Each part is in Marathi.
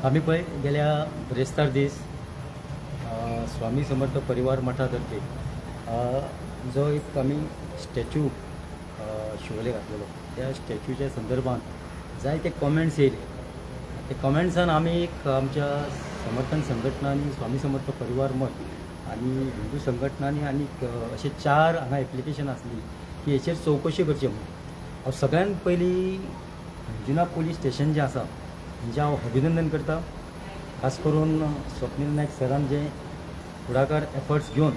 आम्ही पळय गेल्या ब्रेस्तार दीस स्वामी समर्थ परिवार मठातर्फे जो एक आम्ही स्टॅच्यू शिवले घातलेलो त्या स्टॅच्यूच्या संदर्भात जायते कॉमेंट्स येयले. ते कॉमेंट्सान आम्ही एक आमच्या समर्थन संघटना आणि स्वामी समर्थ परिवार मठ आणि हिंदू संघटनांनी आणि असे 4 हांगा एप्लिकेशन आसली की हेचेर चवकशी करची म्हणून. हांव सगळ्यात पयलीं जुना पोलीस स्टेशन जें आसा हांचें हांव अभिनंदन करता. खास करून स्वप्नील नायक सरान जे फुडाकार एफर्ट्स घेवन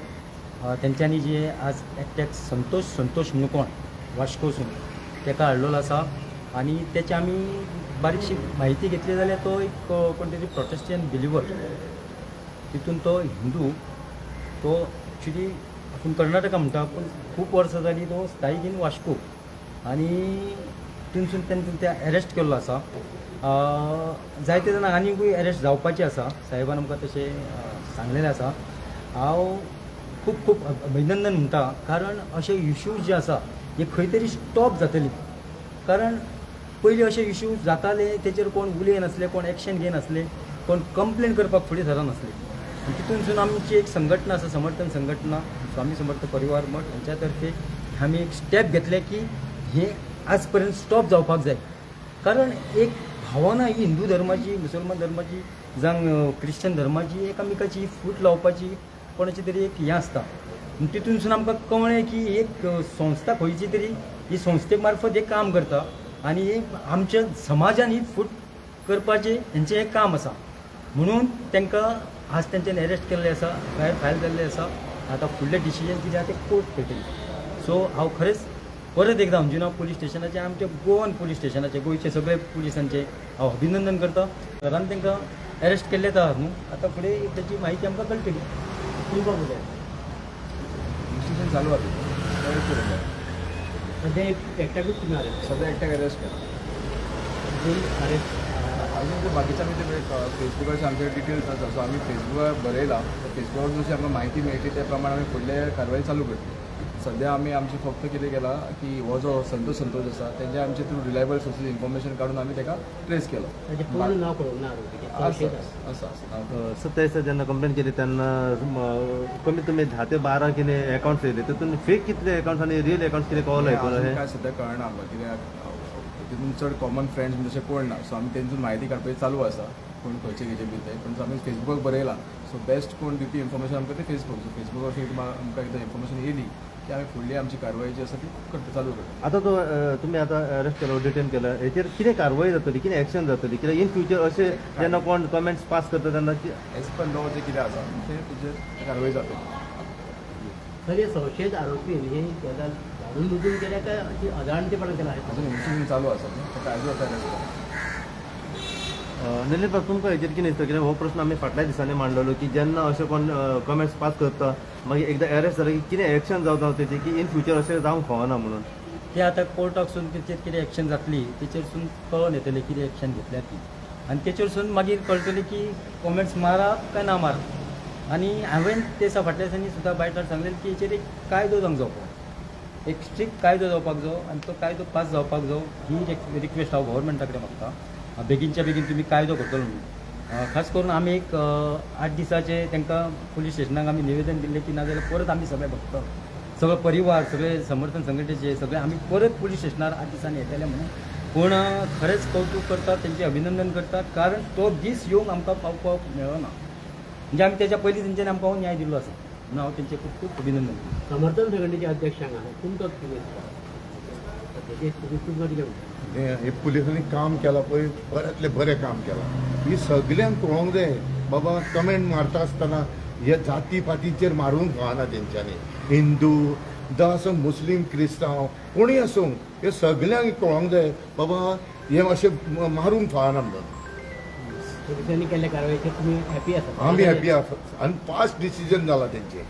तेंच्यांनी जे आज एकट्याक संतोष मुणकोण वास्कोसून ताका हाडलेलो आसा आणि त्याची आम्ही बारीकशी माहिती घेतली जाल्यार तो एक कोण तरी प्रोटेस्टंट बिलिवर तितून तो हिंदू तो एक्चुली आपण कर्नाटका म्हणटा पूण खूब वर्सां जाली तो स्थायीक इन वास्को आणि तितूनसून तेणें त्या अरेस्ट केल्लो आसा. जायते जाणां आनीकूय अरेस्ट जावपाचें आसा. साहेबान आमकां तशें सांगलेलें आसा. हांव खूब खूब अभिनंदन म्हणटा कारण अशे इश्यूज जे आसा हे खंय तरी स्टॉप जातली. कारण पयलीं अशे इश्यूज जाताले तेचेर कोण उलयनासले, कोण एक्शन घेनासले, कोण कंप्लेन करपाक फुडें सरनासले. तितूनसून आमची एक संघटना आसा समर्थन संघटना स्वामी समर्थ परिवार मठ हांच्या तर्फे आमी एक स्टेप घेतले की हे आज पर्यंत स्टॉप जावपाक जाय. कारण एक भावना ही हिंदू धर्माची, मुसलमान धर्माची जावं क्रिश्चन धर्माची एकामेकाची फूट लावपाची कोणाची तरी एक हें आसता. तितूनसून आमकां कळ्ळें की एक संस्था खंयची तरी ही संस्थे मार्फत एक काम करता आणि हे आमच्या समाजान ही फूट करपाचें हेंचें एक काम आसा. म्हणून तांकां आज तेंच्यांनी अरेस्ट केल्लें आसा, एफआयआर फायल जाल्लें आसा. आतां फुडलें डिसिजन कितें आसा तें कोर्ट घेतली. सो हांव खरेंच परत एकदां अंजुना पुलीस स्टेशनाचें आमच्या गोवन पुलीस स्टेशनाचे गोंयचे सगळे पुलिसांचे हांव अभिनंदन करता. कारण तांकां अरेस्ट केल्लें आसा न्हू. आतां फुडें तेची म्हायती आमकां कळटली. इन्व्हेस्टिगेशन चालू आहे. सध्या एकट्याकूच तुम्ही अरेस्ट सध्या एकट्याक अरेस्ट केला. अरेस्ट अजून ते बाकीच्या आमी फेसबुकाचे आमचे डिटेल्स आसा. सो आमी फेसबुकार बरयला. फेसबुकार जशी आमकां म्हायती मेळटली त्या प्रमाणे आमी फुडले कारवाई चालू करतली. सध्या आमी आमची फक्त कितें केला की हो जो संतोष आसा तेंचे आमचे थ्रू रिलायबल सोर्सीस इन्फॉर्मेशन काडून आमी ताका ट्रेस केलो. सत्तावीस जेन्ना कंप्लेन केली तेन्ना कमीत कमी 10 ते 12 कितें अकाउंट्स येयले. तितून फेक कितले अकाउंट्स आनी रियल अकाउंट्स कितें कळ्ळें अजून काय सध्या कळना आमकां कित्याक तितून चड कॉमन फ्रेंड्स म्हणजे तशें कोण ना. सो आमी तेंचून म्हायती काडपाची चालू आसा कोण खंयचे खंयचे बी ते. पण आमी फेसबुकाक बरयला. सो बेस्ट कोण दिवपी इन्फॉर्मेशन आमकां ते फेसबुक. सो फेसबुकार अशी आमकां एकदां इन्फॉर्मेशन येयली की आमी फुडली आमची कारवाई जी आसा ती करता चालू करता. आतां तो तुमी आतां अरेस्ट केलो, डिटेन केला, हेचेर कितें कारवाई जातली, कितें एक्शन जातली, कित्याक इन फ्युचर अशें जेन्ना कोण कमेंट्स पास करता तेन्ना एज पर लॉ जे कितें आसा तेचेर कारवाई जातली. खरे संशयित आरोपी हे गजाल जाणून बुजून केल्या काय अशी अजाणतेपणा केला आहे. अजून इन्व्हेस्टिगेशन चालू आसा. ताका आजू आतां अरेस्ट केला. निलेश बाब तुमकां हेचेर कितें दिसता, कित्याक हो प्रश्न आमी फाटल्या दिसांनी मांडलेलो की जेन्ना अशें कोण कमेंट्स पास करता मागीर एकदां अरेस्ट जालें की कितें एक्शन जावता तेची की इन फ्युचर अशें जावंक फावना म्हणून. ते आतां कोर्टाकसून तेचेर कितें एक्शन जातली तेचेरसून कळून येतलें कितें एक्शन घेतल्या ती. आनी तेचेरसून मागीर कळटलें की कॉमेंट्स मारा काय ना मारा. आनी हांवें ते दिसा फाटल्या दिसांनी सुद्दां बायटार सांगलें की हेचेर एक कायदो जावंक जावो, एक स्ट्रिक्ट कायदो जावपाक जायो आनी तो कायदो पास जावपाक जायो ही रिक्वेस्ट हांव गव्हर्मेंटा कडेन मागता. बेगीनच्या बेगीन तुमी कायदो करतलो म्हणून. खास करून आमी एक 8 दिसाचे तांकां पुलीस स्टेशनाक आमी निवेदन दिल्लें की नाजाल्यार परत आमी सगळे भक्त सगळो परिवार सगळे समर्थन संघटनेचे सगळे आमी परत पुलीस स्टेशनार 8 दिसांनी येतले म्हणून. पूण खरेंच कौतूक करतात, तेंचें अभिनंदन करतात कारण तो दीस येवंक आमकां पावपाक मेळना. म्हणजे आमी तेच्या पयलीं तेंच्यांनी आमकां न्याय दिल्लो आसा म्हणून हांव तेंचें खूब खूब अभिनंदन करतां. समर्थन संघटनेचे अध्यक्ष हांगा तुमकां हे पुलिसांनी काम केलां पळय बऱ्यांतलें बरें काम केलां. ही सगल्यांक कळोंक जाय बाबा कमेंट मारता आसतना हे जाती पातीचेर मारूंक फावना तेंच्यांनी. हिंदू जावं आसूं मुस्लीम क्रिस्तांव कोणूय आसूं हे सगल्यांक कळोंक जाय बाबा हे अशें मारूंक फावना म्हणून. पोलिसांनी केल्ल्या कारवायेचेर तुमी हॅपी आसा? आमी हॅपी आसा आनी फास्ट डिसिजन जाला तेंचें.